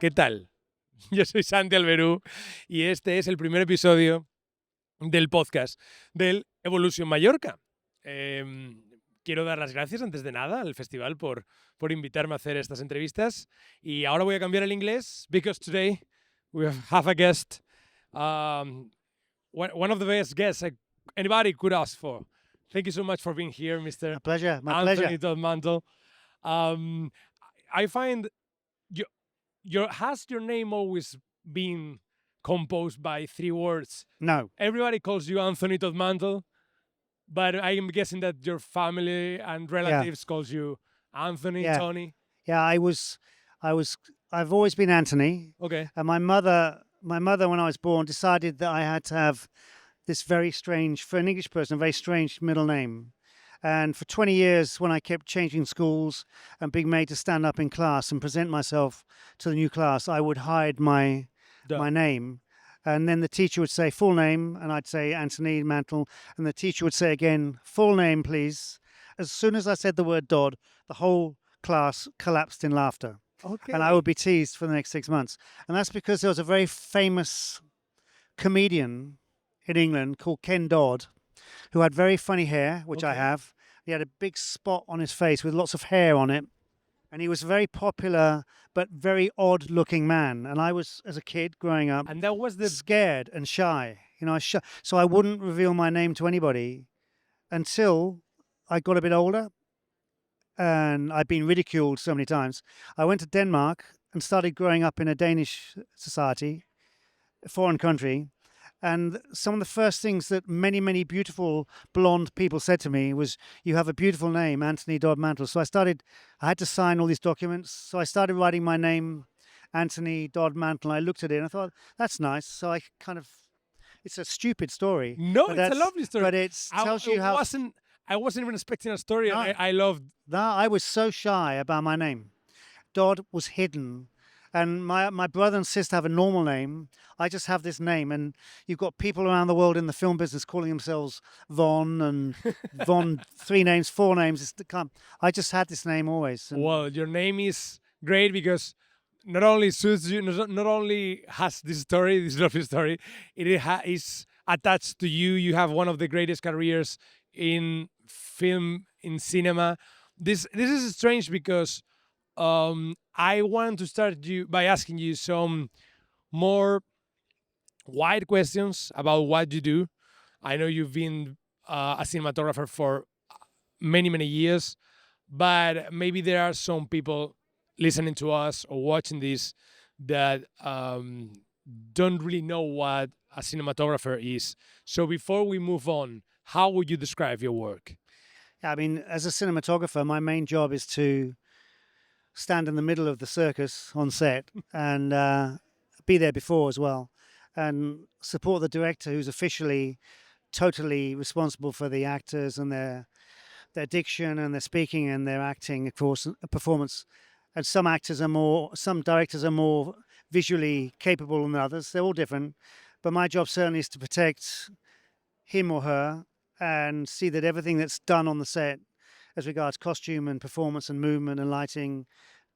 ¿qué tal? Yo soy Santi Alberú y este es el primer episodio del podcast del Evolution Mallorca. Quiero dar las gracias antes de nada al festival por invitarme a hacer estas entrevistas y ahora voy a cambiar el inglés because today we have a guest, one of the best guests anybody could ask for. Thank you so much for being here, Mr. My pleasure. My Anthony pleasure. Dod Mantle. I find has your name always been composed by 3 words? No. Everybody calls you Anthony Dod Mantle, but I am guessing that your family and relatives calls you Anthony, Yeah. Tony. Yeah, I've always been Anthony. Okay. And my mother, when I was born, decided that I had to have this very strange, for an English person, a very strange middle name. And for 20 years, when I kept changing schools and being made to stand up in class and present myself to the new class, I would hide my name. And then the teacher would say full name, and I'd say Anthony Mantle, and the teacher would say again, full name, please. As soon as I said the word Dod, the whole class collapsed in laughter. Okay. And I would be teased for the next 6 months. And that's because there was a very famous comedian in England called Ken Dodd, who had very funny hair, which I have. He had a big spot on his face with lots of hair on it. And he was a very popular but very odd-looking man. And I was, as a kid growing up, And that was scared and shy. So I wouldn't reveal my name to anybody until I got a bit older. And I've been ridiculed so many times. I went to Denmark and started growing up in a Danish society, a foreign country. And some of the first things that many, many beautiful blonde people said to me was, you have a beautiful name, Anthony Dod Mantle. So I had to sign all these documents. So I started writing my name, Anthony Dod Mantle. I looked at it and I thought, that's nice. So it's a stupid story. No, it's a lovely story. But it tells you how... I wasn't even expecting a story. No. I loved... I was so shy about my name. Dod was hidden. And my brother and sister have a normal name. I just have this name. And you've got people around the world in the film business calling themselves Von and Von, 3 names, 4 names. I just had this name always. Well, your name is great because not only suits you, not only has this lovely story, it is attached to you. You have one of the greatest careers in film, in cinema. This is strange because I want to start by asking you some more wide questions about what you do. I know you've been a cinematographer for many, many years, but maybe there are some people listening to us or watching this that don't really know what a cinematographer is. So before we move on, how would you describe your work? I mean, as a cinematographer, my main job is to stand in the middle of the circus on set and be there before as well, and support the director, who's officially totally responsible for the actors and their diction and their speaking and their acting, of course, performance. And some directors are more visually capable than others. They're all different, but my job certainly is to protect him or her and see that everything that's done on the set as regards costume and performance and movement and lighting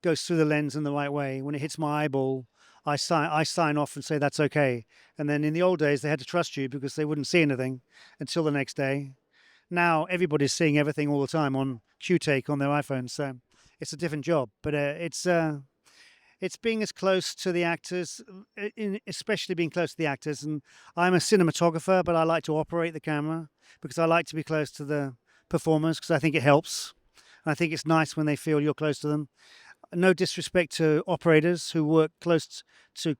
goes through the lens in the right way. When it hits my eyeball, I sign off and say that's okay. And then in the old days, they had to trust you because they wouldn't see anything until the next day. Now everybody's seeing everything all the time on Q-Take on their iPhone, so it's a different job. But it's being as close to the actors, especially being close to the actors. And I'm a cinematographer, but I like to operate the camera because I like to be close to the performers because I think it helps. And I think it's nice when they feel you're close to them. No disrespect to operators who work close to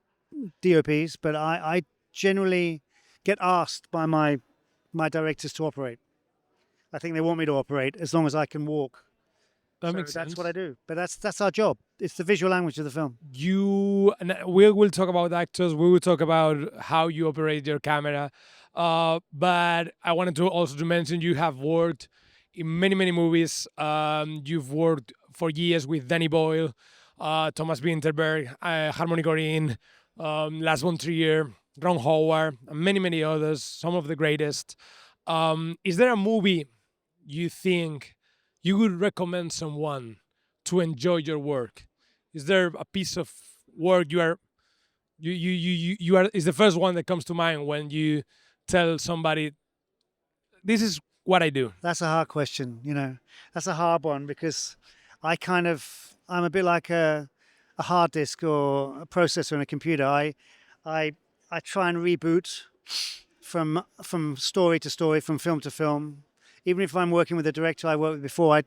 DOPs, but I generally get asked by my directors to operate. I think they want me to operate as long as I can walk. That makes sense. That's what I do. But that's our job. It's the visual language of the film. We will talk about actors. We will talk about how you operate your camera. But I wanted to also mention you have worked in many, many movies. You've worked for years with Danny Boyle, Thomas Winterberg, Harmony Korine, Lars von Trier, Ron Howard, and many, many others, some of the greatest. Is there a movie you think you would recommend someone to enjoy your work? Is there a piece of work you are is the first one that comes to mind when you tell somebody this is what I do? That's a hard question, you know. That's a hard one because I'm a bit like a hard disk or a processor in a computer. I I try and reboot from story to story, from film to film. Even if I'm working with a director I worked with before,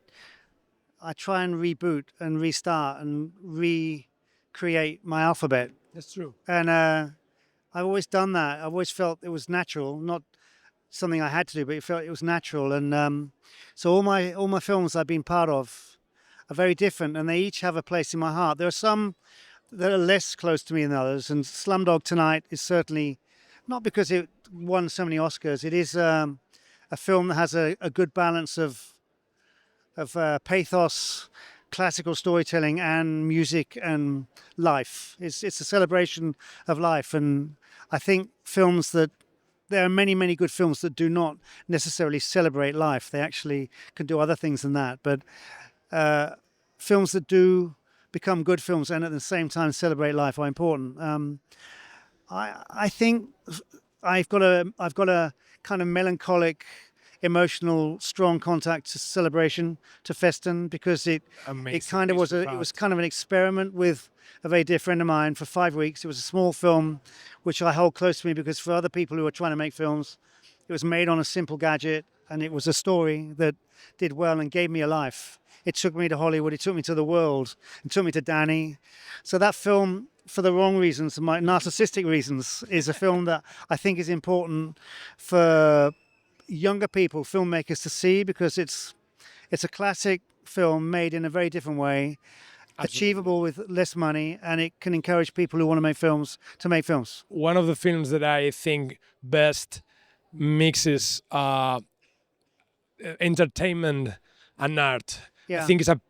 I try and reboot and restart and recreate my alphabet. That's true. And I've always done that. I've always felt it was natural, not something I had to do, but it felt it was natural. And so all my films I've been part of are very different, and they each have a place in my heart. There are some that are less close to me than others, and Slumdog Tonight is certainly not because it won so many Oscars. It is a film that has a good balance of pathos, classical storytelling, and music and life. It's a celebration of life, and I think films that there are many good films that do not necessarily celebrate life. They actually can do other things than that. But films that do become good films and at the same time celebrate life are important. I think I've got a kind of melancholic, emotional, strong contact to Celebration, to Festen, because it kind of was it was kind of an experiment with a very dear friend of mine for 5 weeks. It was a small film, which I hold close to me because for other people who are trying to make films, it was made on a simple gadget, and it was a story that did well and gave me a life. It took me to Hollywood. It took me to the world. It took me to Danny. So that film, for the wrong reasons, my narcissistic reasons, is a film that I think is important for younger people, filmmakers, to see, because it's a classic film made in a very different way, achievable with less money, and it can encourage people who want to make films to make films. One of the films that I think best mixes entertainment and art. Yeah. I think it's a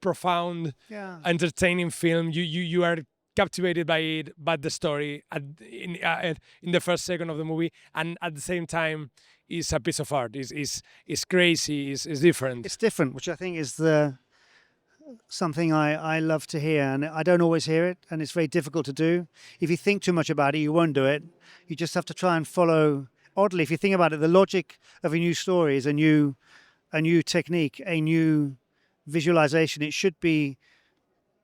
profound, Yeah. entertaining film. You are captivated by it, by the story in the first second of the movie, and at the same time, it's a piece of art. It's crazy. It's different. It's different, which I think is something I love to hear, and I don't always hear it, and it's very difficult to do. If you think too much about it, you won't do it. You just have to try and follow. Oddly, if you think about it, the logic of a new story is a new technique, a new visualization. It should be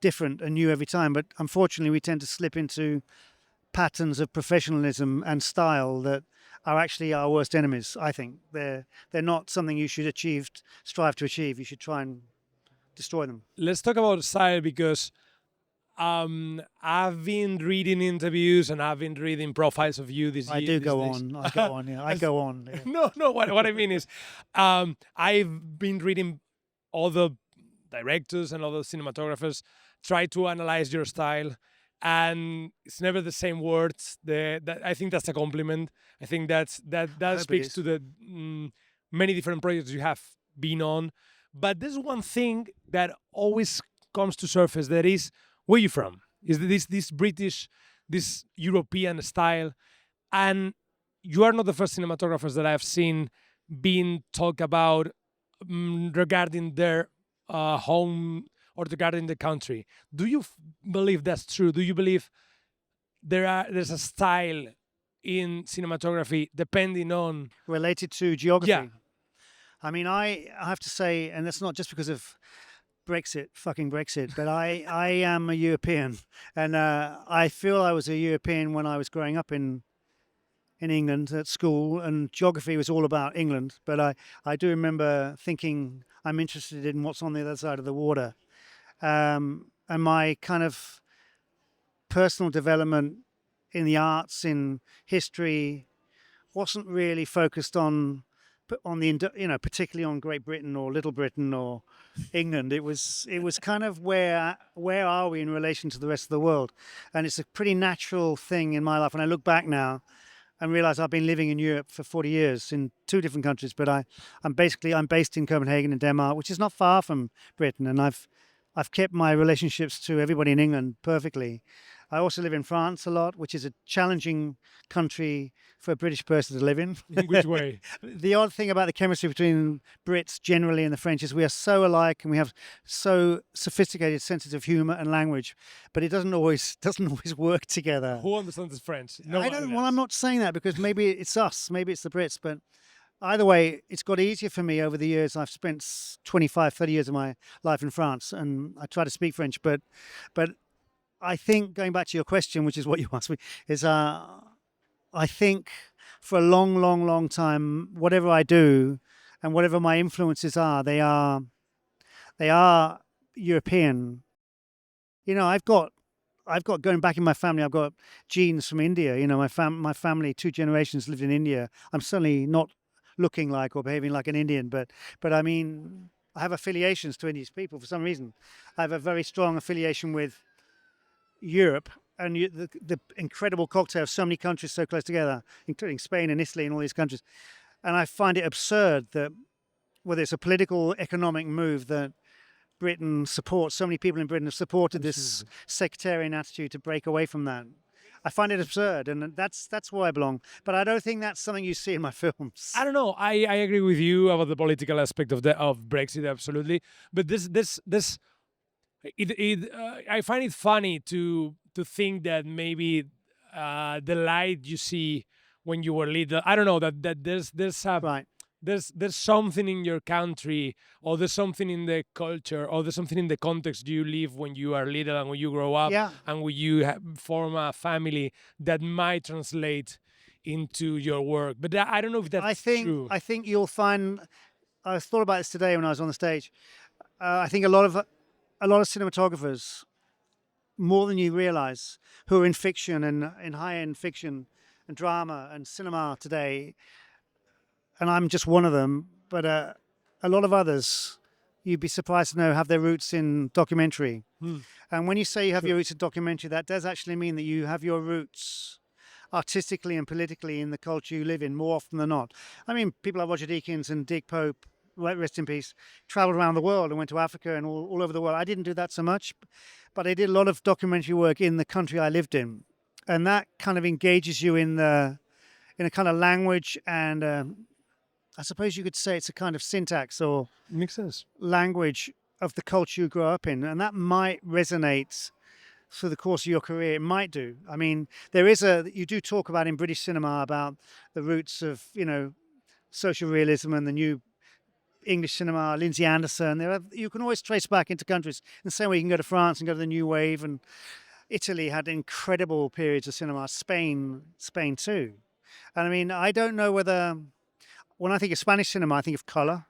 different and new every time, but unfortunately we tend to slip into patterns of professionalism and style that are actually our worst enemies. I think they're not something you should strive to achieve. You should try and destroy them. Let's talk about style, because I've been reading interviews and I've been reading profiles of you this year. I go on. Yeah. I go on. Yeah. No. What I mean is, I've been reading all the directors and all the cinematographers try to analyze your style, and it's never the same words. I think that's a compliment. I think that speaks to the many different projects you have been on. But there's one thing that always comes to surface. That is, where you from? Is this British, this European style? And you are not the first cinematographers that I've seen being talked about regarding their home or regarding the country. Do you believe that's true? Do you believe there's a style in cinematography depending on Related to geography? Yeah. I mean, I have to say, and that's not just because of fucking Brexit, but I am a European, and I feel I was a European when I was growing up in England at school, and geography was all about England. But I do remember thinking I'm interested in what's on the other side of the water, and my kind of personal development in the arts, in history, wasn't really focused on the particularly on Great Britain or Little Britain or England. It was kind of where are we in relation to the rest of the world, and it's a pretty natural thing in my life. When I look back now and realize I've been living in Europe for 40 years in 2 different countries, but I'm based in Copenhagen in Denmark, which is not far from Britain, and I've kept my relationships to everybody in England perfectly. I also live in France a lot, which is a challenging country for a British person to live in. In which way? The odd thing about the chemistry between Brits generally and the French is we are so alike and we have so sophisticated senses of humor and language, but it doesn't always work together. Who understands French? I don't. Well, I'm not saying that because maybe it's us, maybe it's the Brits, but either way, it's got easier for me over the years. I've spent 25, 30 years of my life in France, and I try to speak French, but I think, going back to your question, which is what you asked me, is I think for a long, long, long time, whatever I do and whatever my influences are, they are European. You know, I've got going back in my family, I've got genes from India. You know, my family, 2 generations lived in India. I'm certainly not looking like or behaving like an Indian, but I mean, I have affiliations to Indian people for some reason. I have a very strong affiliation with Europe and the incredible cocktail of so many countries so close together, including Spain and Italy and all these countries. And I find it absurd that whether it's a political, economic move that Britain supports, so many people in Britain have supported this sectarian attitude to break away from that. I find it absurd, and that's where I belong. But I don't think that's something you see in my films. I don't know. I agree with you about the political aspect of Brexit, absolutely. But I find it funny to think that maybe the light you see when you were little. I don't know that there's a Right. there's something in your country, or there's something in the culture, or there's something in the context you live when you are little and when you grow up, Yeah. and when you form a family that might translate into your work. But I don't know if that's true. I think you'll find. I thought about this today when I was on the stage. I think a lot of cinematographers, more than you realize, who are in fiction and in high-end fiction and drama and cinema today, and I'm just one of them, but a lot of others, you'd be surprised to know, have their roots in documentary. And when you say you have your roots in documentary, that does actually mean that you have your roots artistically and politically in the culture you live in more often than not. I mean, people like Roger Deakins and Dick Pope, rest in peace, traveled around the world and went to Africa and all over the world. I didn't do that so much, but I did a lot of documentary work in the country I lived in. And that kind of engages you in a kind of language and I suppose you could say it's a kind of syntax or Makes sense. language of the culture you grow up in. And that might resonate through the course of your career. It might do. I mean, you do talk about in British cinema about the roots of, you know, social realism and the new English cinema, Lindsay Anderson. You can always trace back into countries. In the same way you can go to France and go to the New Wave, and Italy had incredible periods of cinema. Spain too. And I mean, I don't know whether, when I think of Spanish cinema, I think of color.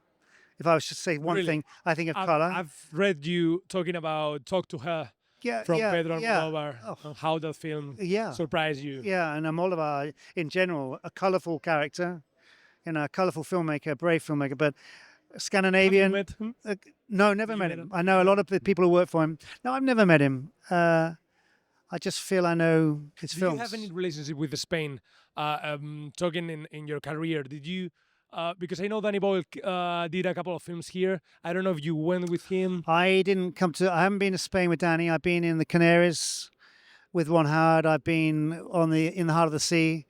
If I was to say one Really? thing, I think of color. I've read you talking about Talk to Her from Pedro Almodovar, and how that film surprised you. Yeah, and Almodovar in general, a colorful character, you know, a colorful filmmaker, a brave filmmaker, but Scandinavian. Have you met him? No, never met him. I know a lot of the people who work for him. No, I've never met him. I just feel I know his Do films. you have any relationship with Spain? Talking in your career, did you? Because I know Danny Boyle did a couple of films here. I don't know if you went with him. I haven't been to Spain with Danny. I've been in the Canaries with Ron Howard. I've been in the heart of the sea.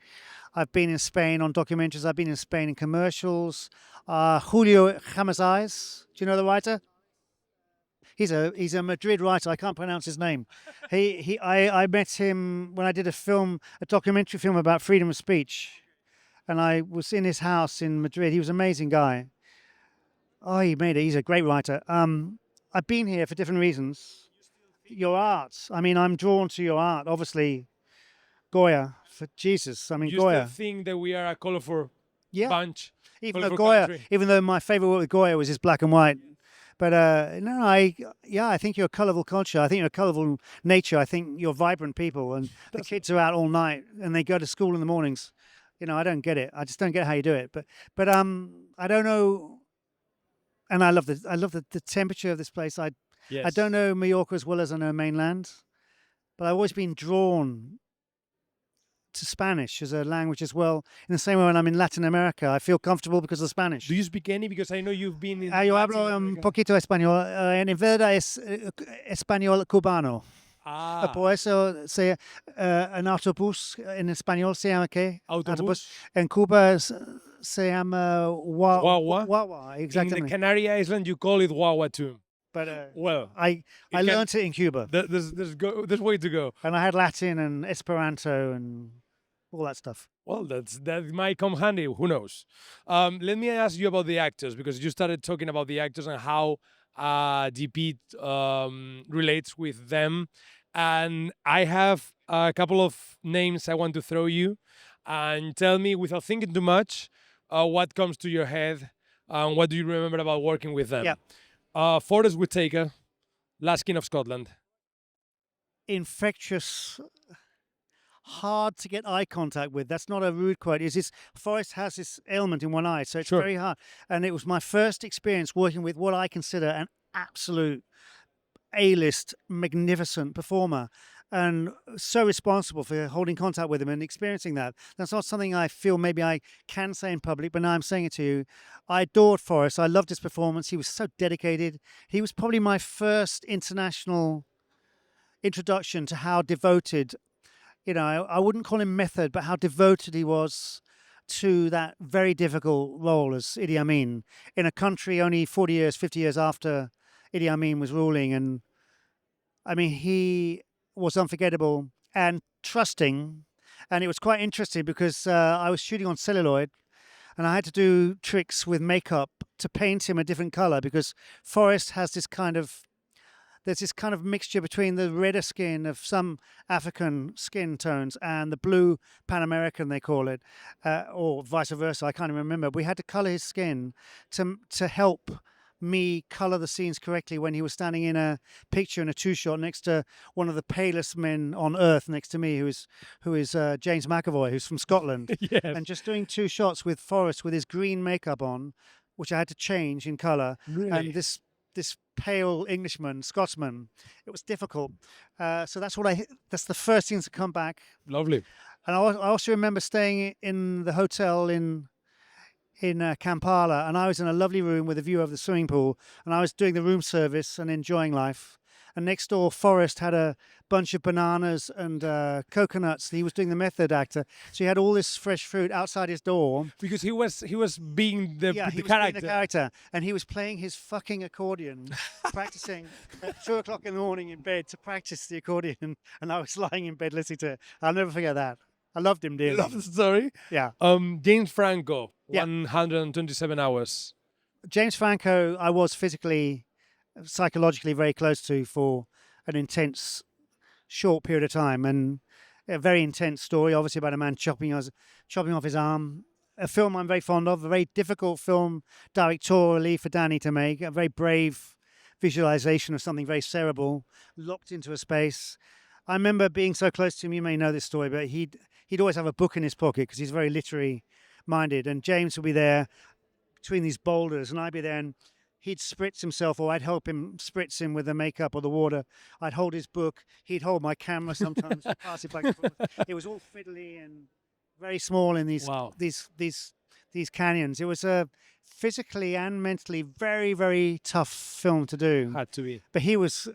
I've been in Spain on documentaries. I've been in Spain in commercials. Julio Jamasais, do you know the writer? He's a Madrid writer. I can't pronounce his name. I met him when I did a documentary film about freedom of speech. And I was in his house in Madrid. He was an amazing guy. Oh, he made it. He's a great writer. I've been here for different reasons. Your art. I mean, I'm drawn to your art. Obviously, Goya. For Jesus. I mean, You Goya. still think that we are a colorful Yeah. bunch? Even colorful though Goya, country? even though my favorite work with Goya was his black and white. But no, I think you're a colourful culture. I think you're a colourful nature. I think you're vibrant people, and the kids are out all night and they go to school in the mornings. You know, I don't get it. I just don't get how you do it. But I don't know. And I love the temperature of this place. I don't know Mallorca as well as I know mainland, but I've always been drawn to Spanish as a language as well. In the same way when I'm in Latin America, I feel comfortable because of Spanish. Do you speak any? Because I know you've been in. Yo hablo un poquito español. En verdad es español cubano. Ah, Por eso un autobús en español se llama ¿qué? Autobús. autobús, En Cuba se llama guagua. guagua, In the exactamente. Canary Island, you call it guagua too. But Well, I it can, learnt it in Cuba, there's way to go. and I had Latin and Esperanto and all that stuff. Well, that might come handy. Who knows? Let me ask you about the actors because you started talking about the actors and how DP relates with them. And I have a couple of names I want to throw you, and tell me without thinking too much what comes to your head and what do you remember about working with them. Yeah. Forrest Whitaker, Last King of Scotland. Infectious, hard to get eye contact with. That's not a rude quote. Is this Forrest has this ailment in one eye, so it's Sure. very hard. And it was my first experience working with what I consider an absolute A-list, magnificent performer, and so responsible for holding contact with him and experiencing that. That's not something I feel maybe I can say in public, but now I'm saying it to you. I adored Forrest. I loved his performance. He was so dedicated. He was probably my first international introduction to how devoted, I wouldn't call him method, but how devoted he was to that very difficult role as Idi Amin in a country only 40 years, 50 years after Idi Amin was ruling. And I mean, he was unforgettable and trusting. And it was quite interesting because I was shooting on celluloid and I had to do tricks with makeup to paint him a different color because Forrest has there's this kind of mixture between the redder skin of some African skin tones and the blue Pan American, they call it, or vice versa. I can't even remember. We had to color his skin to help me color the scenes correctly when he was standing in a picture in a two-shot next to one of the palest men on earth next to me, who is James McAvoy, who's from Scotland. Yes. And just doing two shots with Forrest with his green makeup on, which I had to change in color, Really? and this pale Englishman, Scotsman. It was difficult. So that's that's the first things to come back. Lovely. And I also remember staying in the hotel in Kampala, and I was in a lovely room with a view of the swimming pool, and I was doing the room service and enjoying life. And next door, Forrest had a bunch of bananas and coconuts. He was doing the method actor, so he had all this fresh fruit outside his door. Because he was being the He was being character. the character, and he was playing his fucking accordion, practicing at 2:00 in the morning in bed to practice the accordion, and I was lying in bed listening to it. I'll never forget that. I loved him dearly. Love the story. Yeah. James Franco, Yeah. 127 hours. James Franco, I was physically, psychologically very close to for an intense, short period of time, and a very intense story, obviously about a man chopping off his arm. A film I'm very fond of, a very difficult film directorially for Danny to make, a very brave visualization of something very cerebral, locked into a space. I remember being so close to him, you may know this story, but he'd always have a book in his pocket because he's very literary minded, and James would be there between these boulders, and I'd be there, and he'd spritz himself, or I'd help him spritz him with the makeup or the water. I'd hold his book. He'd hold my camera sometimes, pass it back and forth. It was all fiddly and very small in these Wow. these canyons. It was a physically and mentally very, very tough film to do. Had to be. But he was,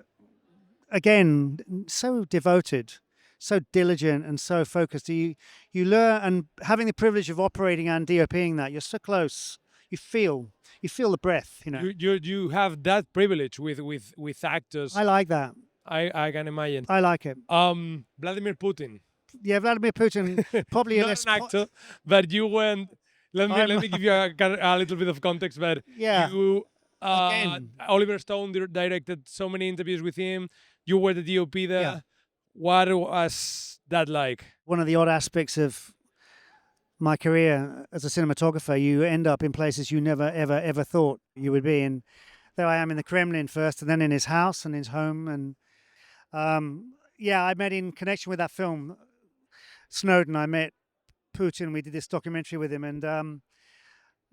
again, so devoted, so diligent, and so focused. You learn, and having the privilege of operating and DOPing that, you're so close. You feel the breath. You have that privilege with actors. I like that. I can imagine. I like it. Vladimir Putin. Yeah, Vladimir Putin, probably Not an actor, but you went. Let me give you a little bit of context. But Yeah. you, Again. Oliver Stone directed so many interviews with him. You were the DOP there. Yeah. What was that like? One of the odd aspects of my career as a cinematographer, you end up in places you never, ever, ever thought you would be. And there I am in the Kremlin first, and then in his house and his home. And I met in connection with that film, Snowden. I met Putin. We did this documentary with him, and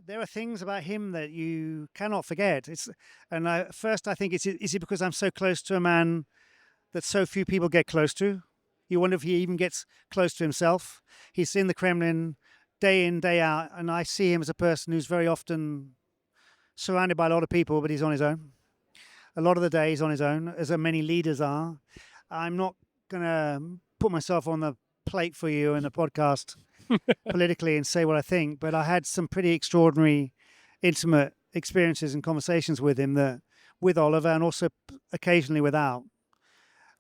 there are things about him that you cannot forget. First I think, is it because I'm so close to a man that so few people get close to? You wonder if he even gets close to himself. He's in the Kremlin day in, day out, and I see him as a person who's very often surrounded by a lot of people, but he's on his own. A lot of the day he's on his own, as many leaders are. I'm not going to put myself on the plate for you in the podcast politically and say what I think, but I had some pretty extraordinary, intimate experiences and conversations with him, that with Oliver, and also occasionally without.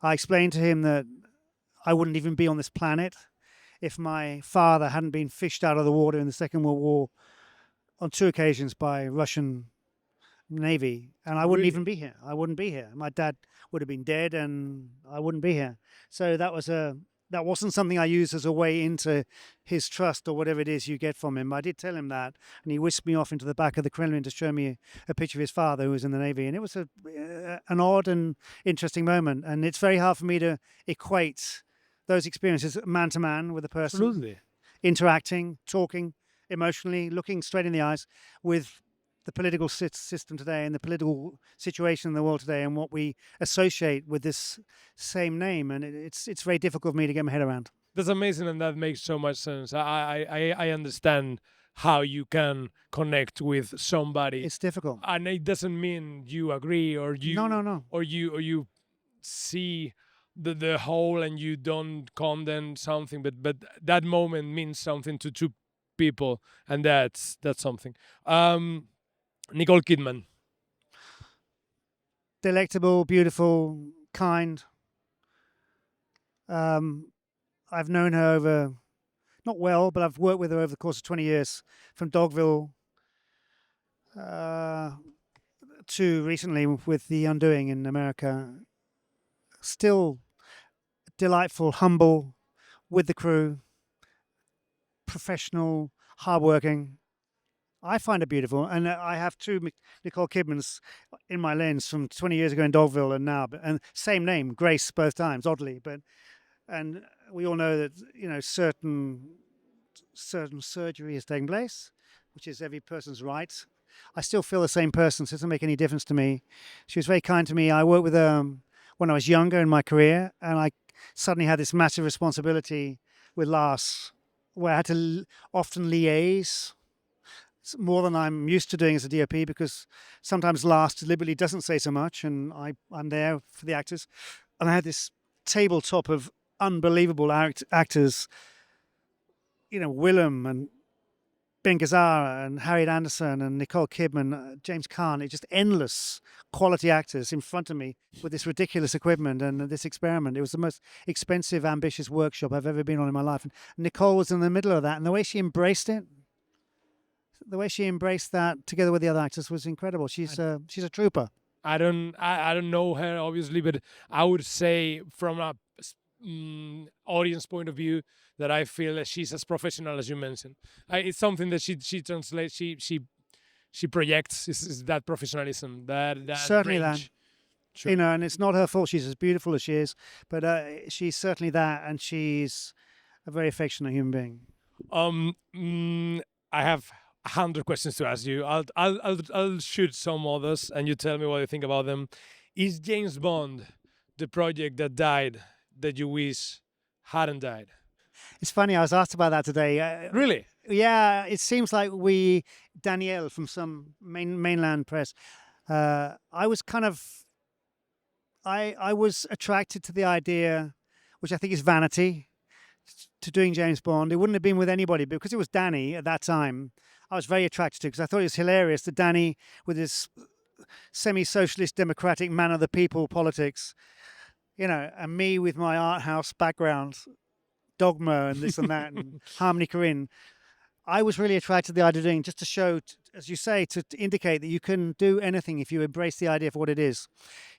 I explained to him that I wouldn't even be on this planet if my father hadn't been fished out of the water in the Second World War on 2 occasions by Russian Navy, and I wouldn't Really? even be here. I wouldn't be here. My dad would have been dead, and I wouldn't be here. So that wasn't something I used as a way into his trust or whatever it is you get from him. I did tell him that, and he whisked me off into the back of the Kremlin to show me a picture of his father, who was in the Navy, and it was an odd and interesting moment. And it's very hard for me to equate those experiences man to man with a person, Absolutely. interacting, talking emotionally, looking straight in the eyes, with the political system today and the political situation in the world today, and what we associate with this same name. And it's very difficult for me to get my head around. That's amazing, and that makes so much sense. I understand how you can connect with somebody, It's difficult. and it doesn't mean you agree or you No. or you see the whole and you don't condemn something, but that moment means something to 2 people, and that's something. Nicole Kidman. Delectable, beautiful, kind. I've known her over, not well, but I've worked with her over the course of 20 years, from Dogville to recently with The Undoing in America. Still delightful, humble, with the crew, professional, hardworking. I find it beautiful, and I have 2 Nicole Kidmans in my lens from 20 years ago in Dogville and now, and same name, Grace, both times, oddly. And we all know that certain surgery has taken place, which is every person's right. I still feel the same person, so it doesn't make any difference to me. She was very kind to me. I worked with her when I was younger in my career, and I suddenly had this massive responsibility with Lars, where I had to often liaise more than I'm used to doing as a DOP, because sometimes Lars deliberately doesn't say so much, and I'm there for the actors. And I had this tabletop of unbelievable actors, Willem and Ben Gazzara and Harriet Anderson and Nicole Kidman, James Caan. It's just endless quality actors in front of me with this ridiculous equipment and this experiment. It was the most expensive, ambitious workshop I've ever been on in my life. And Nicole was in the middle of that, and the way she embraced it, that together with the other actors, was incredible. She's a trooper. I don't know her, obviously, but I would say from a audience point of view that I feel that she's as professional as you mentioned. It's something that she translates, she projects, is that professionalism, that Certainly range. that. Sure. And it's not her fault. She's as beautiful as she is, but she's certainly that, and she's a very affectionate human being. I have 100 questions to ask you. I'll shoot some others, and you tell me what you think about them. Is James Bond the project that died that you wish hadn't died? It's funny, I was asked about that today. Really? Yeah, it seems like Danielle from some mainland press, I was I was attracted to the idea, which I think is vanity, to doing James Bond. It wouldn't have been with anybody, but because it was Danny at that time, I was very attracted to it, because I thought it was hilarious that Danny, with his semi-socialist democratic man of the people politics, and me with my art house background, Dogma and this and that, and Harmony Korine. I was really attracted to the idea of doing, just to show, as you say, to indicate that you can do anything if you embrace the idea for what it is.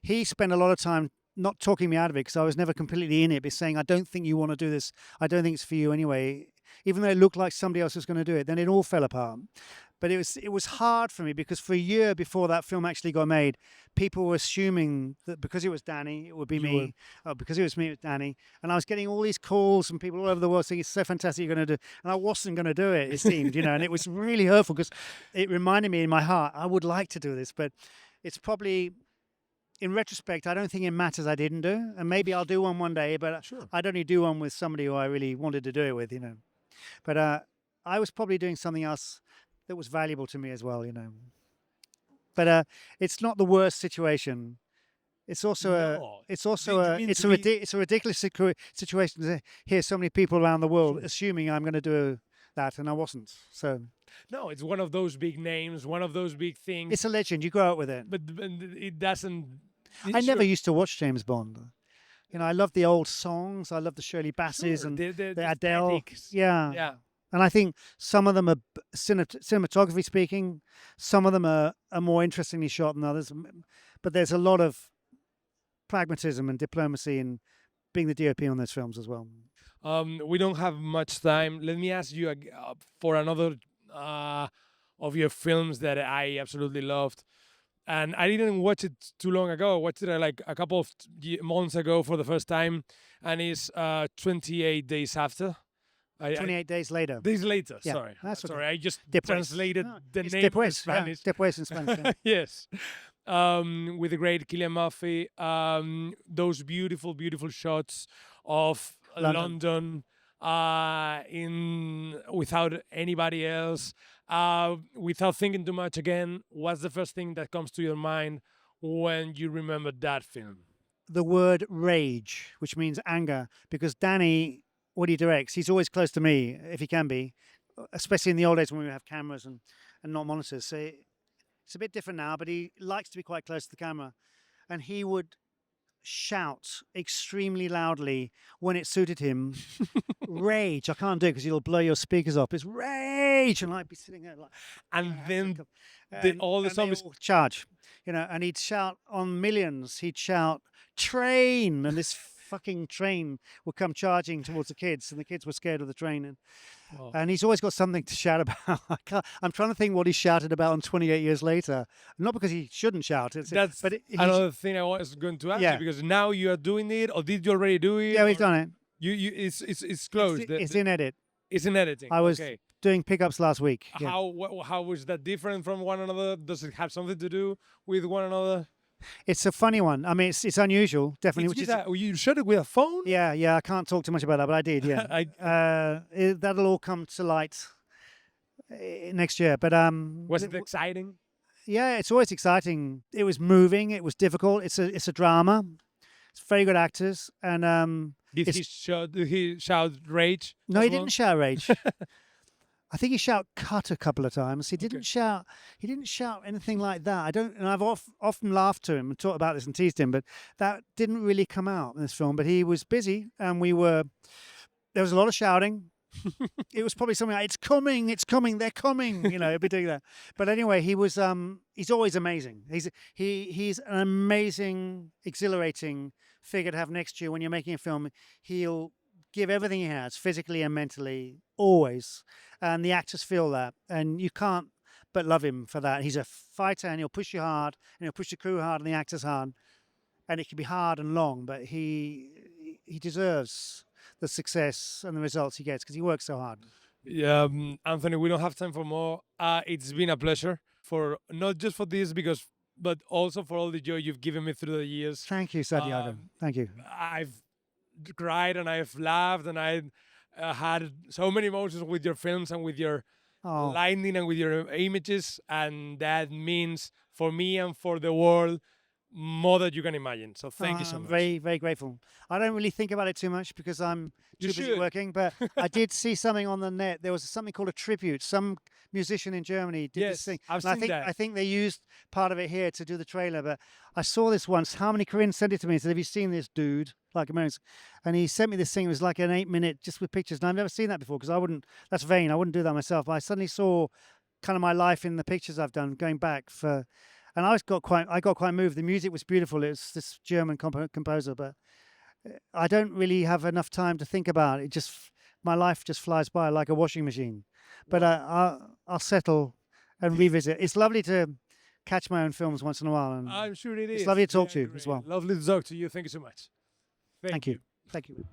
He spent a lot of time not talking me out of it, because I was never completely in it, but saying, I don't think you want to do this. I don't think it's for you anyway. Even though it looked like somebody else was going to do it, then it all fell apart. But it was hard for me, because for a year before that film actually got made, people were assuming that because it was Danny, it would be me. Because it was me, it was Danny. And I was getting all these calls from people all over the world saying, it's so fantastic, you're going to do it. And I wasn't going to do it, it seemed, and it was really hurtful, because it reminded me in my heart, I would like to do this, but it's probably, in retrospect, I don't think it matters I didn't do. And maybe I'll do one day, but sure, I'd only do one with somebody who I really wanted to do it with, But I was probably doing something else that was valuable to me as well, But it's not the worst situation. It's also No. You mean it's to be- it's a ridiculous situation to hear so many people around the world assuming I'm going to do that, and I wasn't. So No, it's one of those big names, one of those big things. it's a legend. You grow up with it. But it doesn't. I never Sure. used to watch James Bond. You know, I love the old songs. I love the Shirley Bassey's Sure, and the the Adele. aesthetics. Yeah. Yeah. And I think some of them are cinematography speaking. Some of them are more interestingly shot than others. But there's a lot of pragmatism and diplomacy in being the DOP on those films as well. We don't have much time. Let me ask you for another of your films that I absolutely loved. And I didn't watch it too long ago. I watched it like a couple of months ago for the first time. And it's 28 Days After. 28 days later. Days later, Yeah, sorry. that's Sorry, okay. I just Después. translated No, the it's name in después, Spanish. Yeah, después in Spanish. Yeah. Yes. With the great Cillian Murphy, those beautiful, beautiful shots of London, in without anybody else, without thinking too much. Again, what's the first thing that comes to your mind when you remember that film? The word rage, which means anger, because Danny, what he directs, he's always close to me if he can be, especially in the old days when we have cameras and not monitors. So it's a bit different now, but he likes to be quite close to the camera. And he would shout extremely loudly when it suited him. Rage. I can't do it because he'll blow your speakers off. It's rage. And I'd be sitting there like. And then all the they zombies all charge, you know, and he'd shout on Millions. He'd shout, train. And this fucking train would come charging towards the kids, and the kids were scared of the train. And he's always got something to shout about. I'm trying to think what he shouted about on 28 years later. Not because he shouldn't shout. That's another thing I was going to ask you, because now you are doing it, or did you already do it? Yeah, we've done it. It's closed. It's in edit. It's in editing. I was okay. doing pickups last week. Yeah. How was that different from one another? Does it have something to do with one another? It's a funny one. I mean, it's unusual, definitely. You shot it with a phone? Yeah. I can't talk too much about that, but I did. Yeah. That'll all come to light next year. But was it exciting? Yeah, it's always exciting. It was moving. It was difficult. It's a drama. It's very good actors, and did he shout rage? No, he didn't shout rage. I think he shouted cut a couple of times. He didn't shout. He didn't shout anything like that. I don't. And I've often laughed to him and talked about this and teased him, but that didn't really come out in this film. But he was busy, and there was a lot of shouting. It was probably something like, it's coming, they're coming, you know, he'd be doing that. But anyway, he's always amazing. He's an amazing, exhilarating figure to have next to you when you're making a film. He'll give everything he has, physically and mentally, always. And the actors feel that. And you can't but love him for that. He's a fighter, and he'll push you hard, and he'll push the crew hard and the actors hard. And it can be hard and long, but he deserves the success and the results he gets because he works so hard. Yeah, Anthony, we don't have time for more. It's been a pleasure, for not just for this, but also for all the joy you've given me through the years. Thank you, Santiago. Thank you. I've cried and I've laughed and I had so many emotions with your films and with your lighting and with your images, and that means for me and for the world more than you can imagine. So thank you so much. I'm very, very grateful. I don't really think about it too much because I'm too busy working, but I did see something on the net. There was something called a tribute. Some musician in Germany did this thing. I've seen that. I think they used part of it here to do the trailer, but I saw this once. Harmony Korine sent it to me and said, have you seen this dude? Like Americans. And he sent me this thing. It was like an 8-minute just with pictures. And I've never seen that before because that's vain. I wouldn't do that myself. But I suddenly saw kind of my life in the pictures I've done going back for. And I got quite moved. The music was beautiful. It was this German composer, but I don't really have enough time to think about it. My life just flies by like a washing machine. But I'll settle and revisit. It's lovely to catch my own films once in a while. And I'm sure it is. It's lovely to talk to you as well. Lovely to talk to you. Thank you so much. Thank you. Thank you.